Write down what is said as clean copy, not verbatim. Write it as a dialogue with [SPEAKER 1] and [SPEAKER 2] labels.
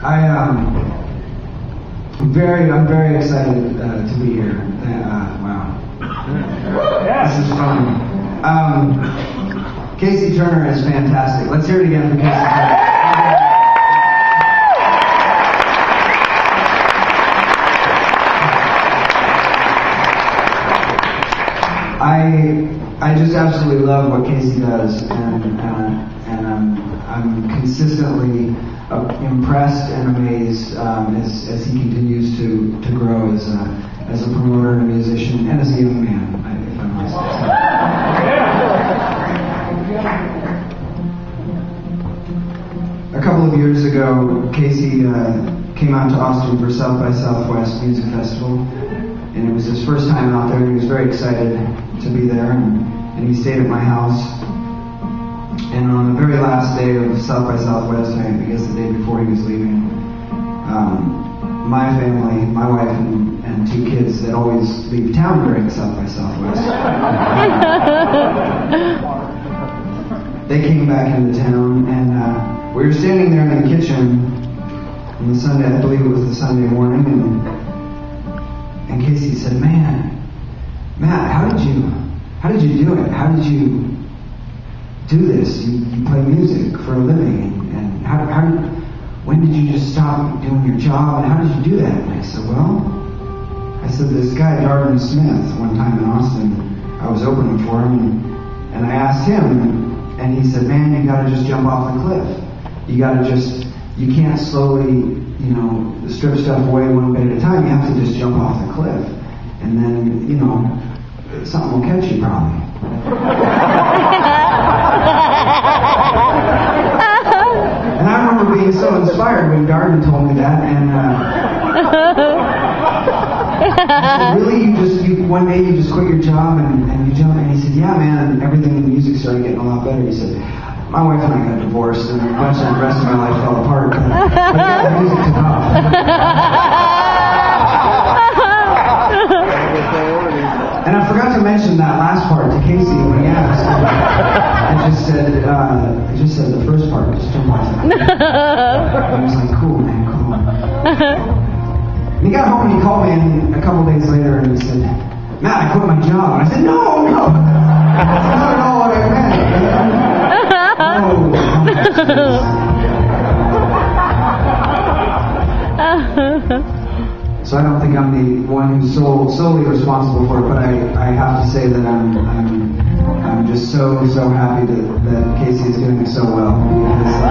[SPEAKER 1] I'm very excited to be here. Wow. This is fun. Casey Turner is fantastic. Let's hear it again for Casey Turner. I just absolutely love what Casey does, and I'm consistently impressed and amazed as he continues to grow as a promoter and a musician and as a young man, if I must say. A couple of years ago, Casey came out to Austin for South by Southwest Music Festival, and it was his first time out there, and he was very excited to be there, and he stayed at my house. And on the very last day of South by Southwest, I guess the day before he was leaving, my family, my wife and two kids that always leave town during South by Southwest, they came back into town, and we were standing there in the kitchen on the Sunday, I believe it was the Sunday morning, and Casey said, "Man, Matt, how did you do it? How did you do this? You play music for a living, and when did you just stop doing your job, and how did you do that?" And I said, this guy, Darden Smith, one time in Austin, I was opening for him, and I asked him, and he said, "Man, you gotta just jump off the cliff. You can't slowly, strip stuff away one bit at a time. You have to just jump off the cliff. And then, something will catch you probably." And I remember being so inspired when Darden told me that, and I said, "Really? One day you just quit your job and you jump?" And he said, "Yeah, man," and everything in the music started getting a lot better. He said, "My wife and I got divorced, and much of the rest of my life fell apart, but yeah, the music took off." And I forgot to mention that last part to Casey when he asked. I just said the first part, just jump off the cliff. I was like, "Cool, man, cool." And he got home and he called me a couple days later and he said, "Matt, I quit my job." And I said, "No, that's not at all what I meant." So I don't think I'm the one who's solely responsible for it, but I have to say that I'm just so happy that Casey is doing so well, because